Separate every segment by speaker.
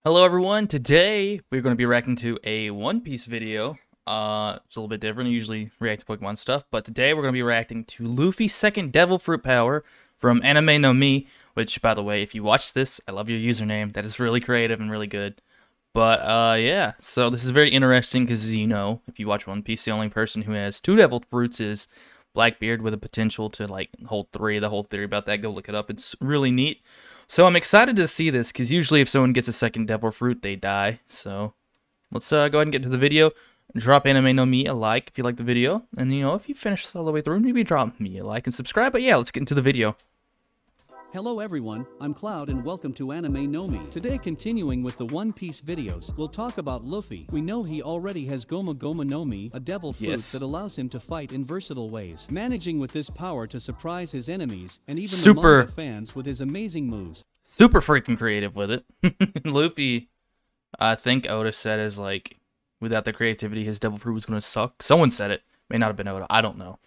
Speaker 1: Hello everyone, today we're going to be reacting to a One Piece video. It's a little bit different, I usually react to Pokemon stuff, but today we're going to be reacting to Luffy's second Devil Fruit power from Anime no Mi, which, by the way, if you watch this, I love your username, that is really creative and really good. But, yeah, so this is very interesting because, as you know, if you watch One Piece, the only person who has two Devil Fruits is Blackbeard with a potential to, like, hold three. The whole theory about that, go look it up, it's really neat. So I'm excited to see this, because usually if someone gets a second Devil Fruit, they die. So let's go ahead and get to the video. Drop Anime no Mi a like if you like the video. And, you know, if you finish this all the way through, maybe drop me a like and subscribe. But yeah, let's get into the video.
Speaker 2: Hello everyone, I'm Cloud and welcome to Anime no Mi. Today, continuing with the One Piece videos, we'll talk about Luffy. We know he already has Goma Goma no Mi, a devil fruit that allows him to fight in versatile ways, managing with this power to surprise his enemies and even the manga fans with his amazing moves.
Speaker 1: Super freaking creative with it. Luffy, I think Oda said, is like, without the creativity, his devil fruit was going to suck. Someone said it. May not have been Oda. I don't know.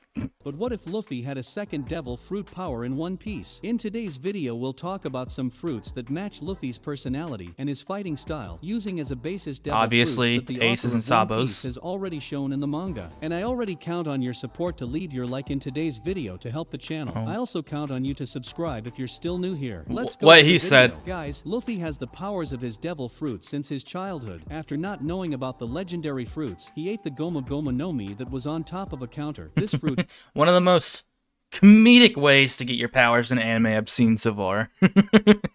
Speaker 2: But what if Luffy had a second devil fruit power in One Piece? In today's video we'll talk about some fruits that match Luffy's personality and his fighting style, using as a basis devil
Speaker 1: obviously
Speaker 2: fruits that the
Speaker 1: aces and
Speaker 2: author of One
Speaker 1: sabos
Speaker 2: Piece has already shown in the manga. And I already count on your support to leave your like in today's video to help the channel. I also count on you to subscribe if you're still new here. Let's go.
Speaker 1: What he said.
Speaker 2: Guys, Luffy has the powers of his devil fruit since his childhood. After not knowing about the legendary fruits, he ate the Goma Goma no Mi that was on top of a counter. This fruit
Speaker 1: one of the most comedic ways to get your powers in anime I've seen so far.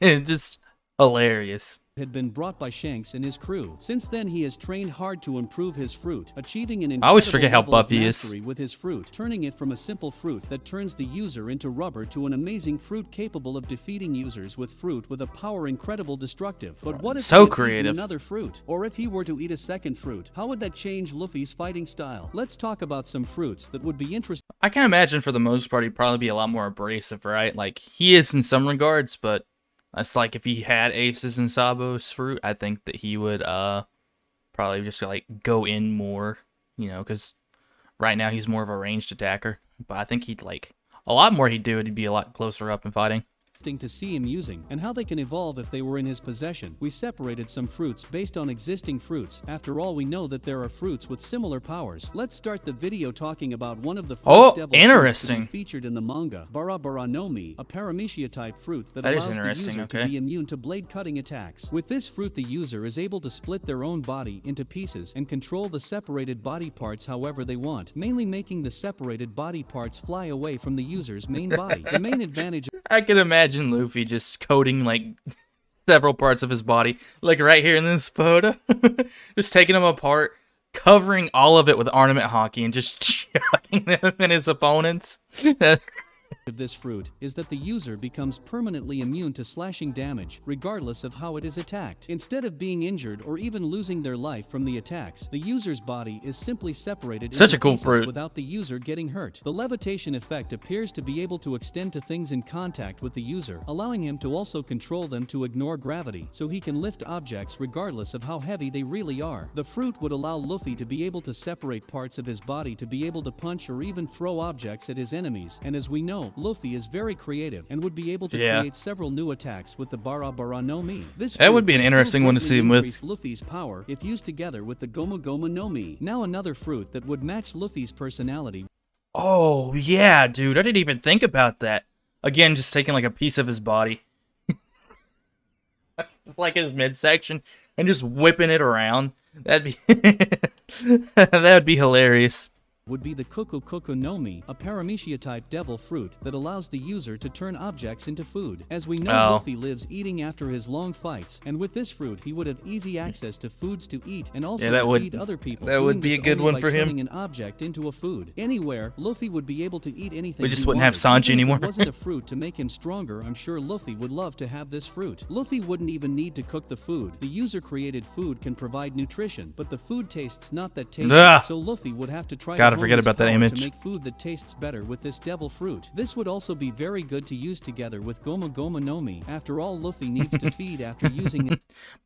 Speaker 1: It's just hilarious.
Speaker 2: Had been brought by Shanks and his crew. Since then he has trained hard to improve his fruit, achieving an
Speaker 1: I always
Speaker 2: incredible
Speaker 1: forget how
Speaker 2: level of
Speaker 1: buff he is.
Speaker 2: mastery with his fruit, turning it from a simple fruit that turns the user into rubber to an amazing fruit capable of defeating users with fruit with a power incredible destructive. But what if
Speaker 1: so
Speaker 2: he
Speaker 1: creative.
Speaker 2: another fruit? Or if he were to eat a second fruit, how would that change Luffy's fighting style? Let's talk about some fruits that would be interesting.
Speaker 1: I can imagine for the most part he'd probably be a lot more abrasive, right? Like, he is in some regards, but it's like if he had aces and sabos fruit, I think that he would probably just like go in more, you know, because right now he's more of a ranged attacker. But I think he'd like a lot more he'd do, he'd be a lot closer up in fighting.
Speaker 2: To see him using, and how they can evolve if they were in his possession. We separated some fruits based on existing fruits. After all, we know that there are fruits with similar powers. Let's start the video talking about one of the first devil fruits to be featured in the manga, Bara Bara no Mi, a paramecia type fruit that allows the user to be immune to blade cutting attacks. With this fruit, the user is able to split their own body into pieces and control the separated body parts however they want, mainly making the separated body parts fly away from the user's main body. The main advantage
Speaker 1: I can imagine Luffy just coating like several parts of his body, like right here in this photo, just taking them apart, covering all of it with ornament hockey and just chucking them in his opponents.
Speaker 2: of this fruit is that the user becomes permanently immune to slashing damage, regardless of how it is attacked. Instead of being injured or even losing their life from the attacks, the user's body is simply separated into pieces without the user getting hurt. The levitation effect appears to be able to extend to things in contact with the user, allowing him to also control them to ignore gravity, so he can lift objects regardless of how heavy they really are. The fruit would allow Luffy to be able to separate parts of his body to be able to punch or even throw objects at his enemies, and as we know, Luffy is very creative and would be able to create several new attacks with the Bara Bara no Mi.
Speaker 1: That would be an interesting one to see him with.
Speaker 2: Luffy's power if used together with the Goma Goma no Mi. Now another fruit that would match Luffy's personality.
Speaker 1: Oh yeah, dude, I didn't even think about that. Again, just taking like a piece of his body, just like his midsection, and just whipping it around. That'd be that'd be hilarious.
Speaker 2: Would be the Kuku Kuku no Mi, a paramecia type devil fruit that allows the user to turn objects into food. As we know, Luffy lives eating after his long fights, and with this fruit he would have easy access to foods to eat and also to feed other people.
Speaker 1: That would be a good one for him.
Speaker 2: Turning an object into a food. Anywhere, Luffy would be able to eat anything.
Speaker 1: We just wouldn't have Sanji anymore.
Speaker 2: If it wasn't a fruit to make him stronger, I'm sure Luffy would love to have this fruit. Luffy wouldn't even need to cook the food. The user-created food can provide nutrition, but the food tastes not that tasty, so Luffy would have to try to
Speaker 1: forget about that image.
Speaker 2: To make food that tastes better with this devil fruit. This would also be very good to use together with Goma Goma no Mi. After all, Luffy needs to feed after using it.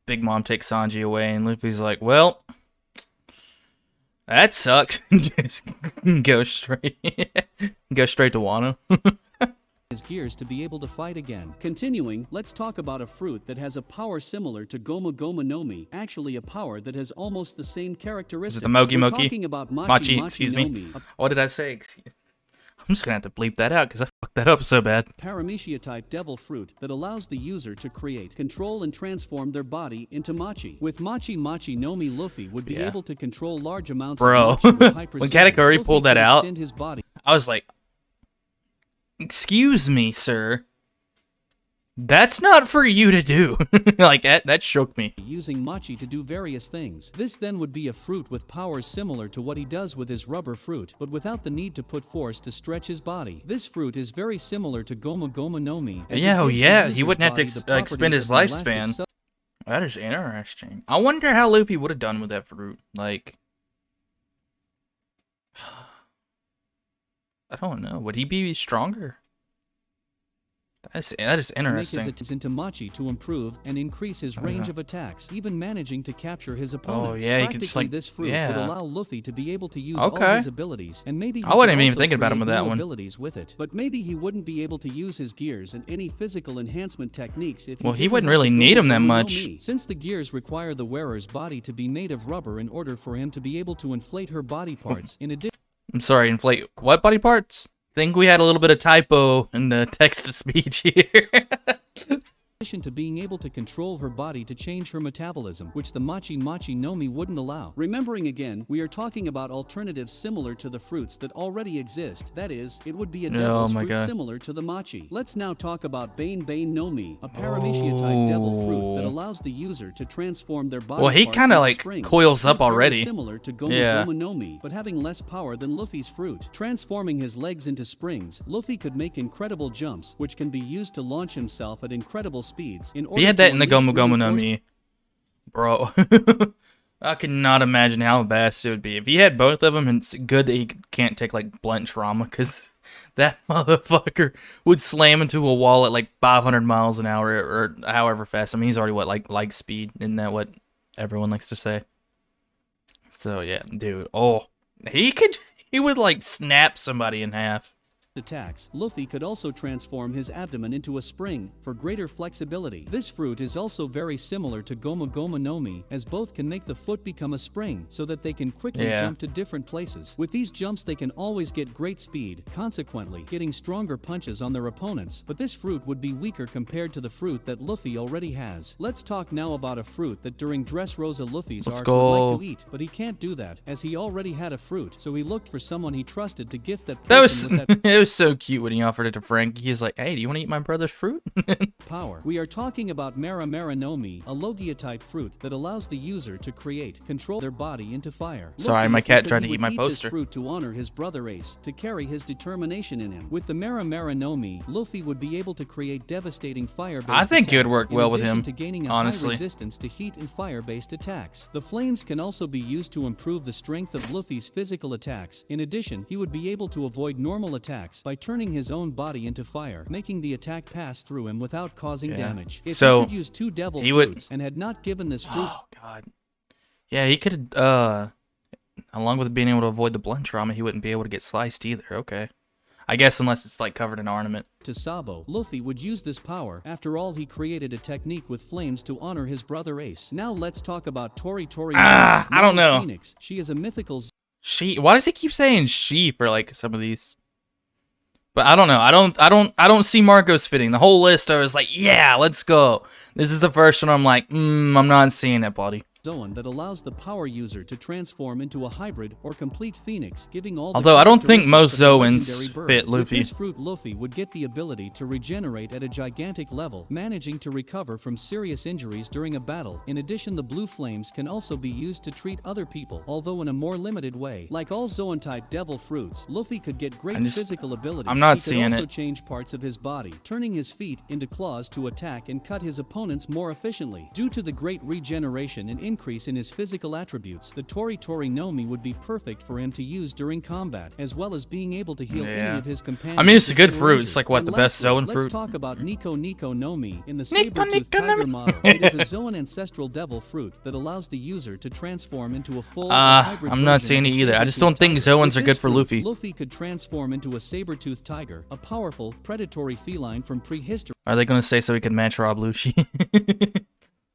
Speaker 2: Big
Speaker 1: Mom takes Sanji away and Luffy's like, well, that sucks. Just go straight to Wano.
Speaker 2: his gears to be able to fight again. Continuing, let's talk about a fruit that has a power similar to Goma Goma no Mi, actually a power that has almost the same characteristics.
Speaker 1: Is it the Mochi
Speaker 2: We're
Speaker 1: Mochi?
Speaker 2: talking about Mochi Mochi
Speaker 1: excuse
Speaker 2: no
Speaker 1: me.
Speaker 2: Mi, a
Speaker 1: What did I say? I'm just gonna have to bleep that out because I fucked that up so bad.
Speaker 2: Paramecia-type devil fruit that allows the user to create, control, and transform their body into Mochi. With Mochi Mochi no Mi, Luffy would be able to control large amounts
Speaker 1: Bro,
Speaker 2: of Mochi with high
Speaker 1: when
Speaker 2: precision.
Speaker 1: Katakuri
Speaker 2: Luffy
Speaker 1: pulled that
Speaker 2: could
Speaker 1: out,
Speaker 2: extend his body.
Speaker 1: I was like, excuse me, sir. That's not for you to do. Like, that shook me.
Speaker 2: Using Mochi to do various things. This then would be a fruit with powers similar to what he does with his rubber fruit, but without the need to put force to stretch his body. This fruit is very similar to Goma Goma no Mi.
Speaker 1: Yeah, he wouldn't have to expend his lifespan. That is interesting. I wonder how Luffy would have done with that fruit. Like, I don't know. Would he be stronger? That is interesting.
Speaker 2: Make his into Mochi to improve and increase his range of attacks, even managing to capture his opponents.
Speaker 1: Oh yeah, he could just like
Speaker 2: this fruit would allow Luffy to be able to use all his abilities, and maybe
Speaker 1: I wasn't even thinking about him with that one.
Speaker 2: Abilities with it, but maybe he wouldn't be able to use his gears and any physical enhancement techniques if
Speaker 1: he wouldn't really need them that much.
Speaker 2: Since the gears require the wearer's body to be made of rubber in order for him to be able to inflate her body parts. In addition,
Speaker 1: I'm sorry, inflate what body parts? Think we had a little bit of typo in the text-to-speech here.
Speaker 2: In addition to being able to control her body to change her metabolism, which the Mochi Mochi no Mi wouldn't allow. Remembering again, we are talking about alternatives similar to the fruits that already exist. That is, it would be a devil's fruit similar to the Mochi. Let's now talk about Bane Bane no Mi, a Paramecia-type devil fruit that allows the user to transform their body
Speaker 1: Well, he kind of like coils up already.
Speaker 2: Similar to Goma Goma no Mi, but having less power than Luffy's fruit. Transforming his legs into springs, Luffy could make incredible jumps, which can be used to launch himself at incredible speeds.
Speaker 1: If he had that in the Goma Goma no Mi, bro, I could not imagine how bad it would be. If he had both of them, it's good that he can't take like blunt trauma, because that motherfucker would slam into a wall at like 500 miles an hour or however fast. I mean, he's already what, like light speed? Isn't that what everyone likes to say? So yeah, dude. Oh, he would like snap somebody in half.
Speaker 2: Attacks, Luffy could also transform his abdomen into a spring for greater flexibility. This fruit is also very similar to Goma Goma no Mi, as both can make the foot become a spring so that they can quickly jump to different places. With these jumps they can always get great speed, consequently getting stronger punches on their opponents, but this fruit would be weaker compared to the fruit that Luffy already has. Let's talk now about a fruit that during Dressrosa Luffy's arc would like to eat, but he can't do that as he already had a fruit, so he looked for someone he trusted to gift that person with that
Speaker 1: it was so cute when he offered it to Frank. He's like, hey, do you want to eat my brother's fruit?
Speaker 2: power. We are talking about Mera Mera no Mi, a Logia-type fruit that allows the user to create, control their body into fire.
Speaker 1: Sorry, my cat tried to eat my poster.
Speaker 2: This fruit to honor his brother Ace, to carry his determination in him. With the Mera Mera no Mi, Luffy would be able to create devastating fire-based
Speaker 1: I think it would work
Speaker 2: attacks,
Speaker 1: well with
Speaker 2: in
Speaker 1: him,
Speaker 2: addition to gaining a
Speaker 1: honestly.
Speaker 2: high resistance to heat and fire-based attacks. The flames can also be used to improve the strength of Luffy's physical attacks. In addition, he would be able to avoid normal attacks by turning his own body into fire, making the attack pass through him without causing damage. If he could use two devil fruits and had not given this fruit,
Speaker 1: oh god, yeah, he could. Along with being able to avoid the blunt trauma, he wouldn't be able to get sliced either. Okay, I guess unless it's like covered in ornament.
Speaker 2: To Sabo, Luffy would use this power. After all, he created a technique with flames to honor his brother Ace. Now let's talk about Tori Tori.
Speaker 1: I don't know.
Speaker 2: Phoenix. She is a mythical.
Speaker 1: Why does he keep saying she for like some of these? But I don't know. I don't see Marcos fitting. The whole list, I was like, yeah, let's go. This is the first one I'm like, I'm not seeing it, buddy.
Speaker 2: Zoan that allows the power user to transform into a hybrid or complete phoenix, giving all.
Speaker 1: Although I don't think most Zoans fit Luffy.
Speaker 2: With this fruit, Luffy would get the ability to regenerate at a gigantic level, managing to recover from serious injuries during a battle. In addition, the blue flames can also be used to treat other people, although in a more limited way. Like all Zoan-type devil fruits, Luffy could get great physical abilities.
Speaker 1: I'm not
Speaker 2: he
Speaker 1: seeing
Speaker 2: could also
Speaker 1: it.
Speaker 2: change parts of his body, turning his feet into claws to attack and cut his opponents more efficiently. Due to the great regeneration and increase in his physical attributes, the Tori Tori no Mi would be perfect for him to use during combat, as well as being able to heal any of his companions.
Speaker 1: I mean, it's a good
Speaker 2: who were
Speaker 1: fruit.
Speaker 2: injured.
Speaker 1: It's like, what,
Speaker 2: And
Speaker 1: the best
Speaker 2: lastly,
Speaker 1: Zoan fruit?
Speaker 2: Let's talk about Neko Neko no Mi in the
Speaker 1: Neko
Speaker 2: saber-toothed
Speaker 1: Neko no
Speaker 2: tiger
Speaker 1: Mi.
Speaker 2: model. It is a Zoan ancestral devil fruit that allows the user to transform into a full or hybrid
Speaker 1: I'm not
Speaker 2: version
Speaker 1: seeing
Speaker 2: of
Speaker 1: it
Speaker 2: a
Speaker 1: either. I just don't
Speaker 2: saber-toothed
Speaker 1: think
Speaker 2: tiger.
Speaker 1: Zoans
Speaker 2: With
Speaker 1: are
Speaker 2: this
Speaker 1: good for
Speaker 2: fruit,
Speaker 1: Luffy.
Speaker 2: Luffy could transform into a saber-toothed tiger, a powerful, predatory feline from prehistory.
Speaker 1: Are they going to say so he can match Rob Lucci?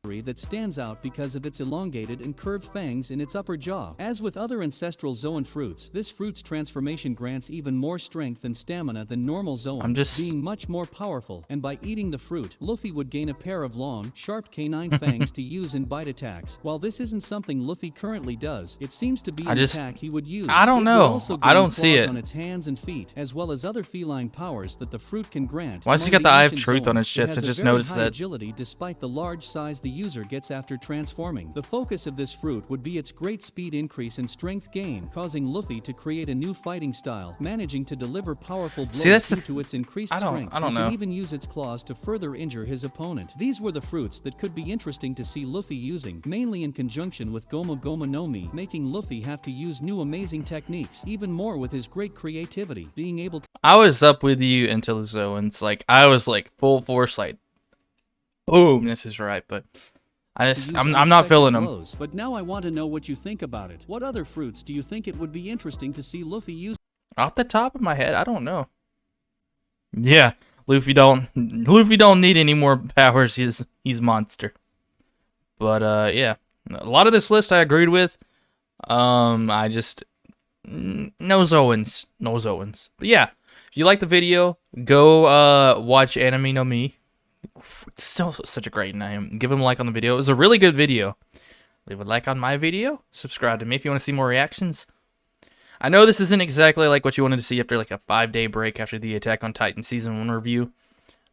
Speaker 2: That stands out because of its elongated and curved fangs in its upper jaw. As with other ancestral Zoan fruits, this fruit's transformation grants even more strength and stamina than normal Zoans, being much more powerful, and by eating the fruit, Luffy would gain a pair of long, sharp canine fangs to use in bite attacks. While this isn't something Luffy currently does, it seems to be an attack he would use.
Speaker 1: I don't know. I don't see it.
Speaker 2: On its hands and feet, as well as other feline powers that the fruit can grant.
Speaker 1: Why's he got the Eye of Truth on his chest? I just noticed that.
Speaker 2: Agility despite the large size the user gets after transforming. The focus of this fruit would be its great speed increase and strength gain, causing Luffy to create a new fighting style, managing to deliver powerful blows due to its increased strength.
Speaker 1: I don't know.
Speaker 2: Can even use its claws to further injure his opponent. These were the fruits that could be interesting to see Luffy using, mainly in conjunction with Gomu Gomu no Mi, making Luffy have to use new amazing techniques, even more with his great creativity, being able to—
Speaker 1: I was up with you until the Zoans. Like, I was like full force, like, boom, this is right, but I'm not feeling them.
Speaker 2: But now I want to know what you think about it. What other fruits do you think it would be interesting to see Luffy use?
Speaker 1: Off the top of my head, I don't know. Yeah, Luffy don't need any more powers. He's monster. But yeah, a lot of this list I agreed with. I just no Zoans. But yeah, if you like the video, go watch Anime no Mi. It's still such a great name. Give him a like on the video. It was a really good video. Leave a like on my video. Subscribe to me if you want to see more reactions. I know this isn't exactly like what you wanted to see after like a 5-day break after the Attack on Titan Season 1 review.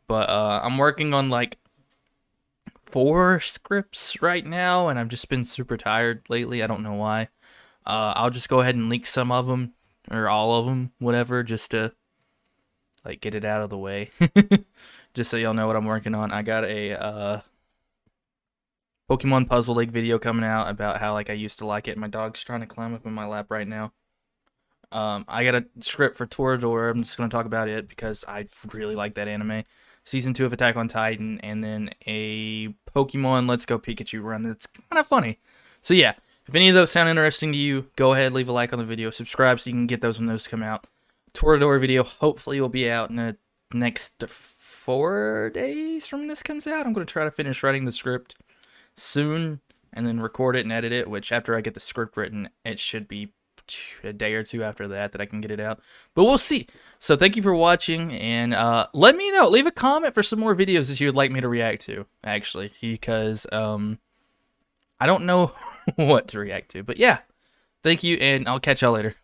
Speaker 1: But I'm working on like 4 scripts right now, and I've just been super tired lately. I don't know why. I'll just go ahead and leak some of them, or all of them, whatever, just to like get it out of the way. Just so y'all know what I'm working on. I got a Pokemon Puzzle League video coming out about how like I used to like it. My dog's trying to climb up in my lap right now. I got a script for Toradora. I'm just going to talk about it because I really like that anime. Season 2 of Attack on Titan, and then a Pokemon Let's Go Pikachu run that's kind of funny. So yeah, if any of those sound interesting to you, go ahead, leave a like on the video, subscribe so you can get those when those come out. Toradora video hopefully will be out in the next 4 days from this comes out. I'm going to try to finish writing the script soon and then record it and edit it, which after I get the script written, it should be a day or two after that I can get it out. But we'll see. So thank you for watching, and let me know. Leave a comment for some more videos that you would like me to react to, actually, because I don't know what to react to. But yeah, thank you, and I'll catch y'all later.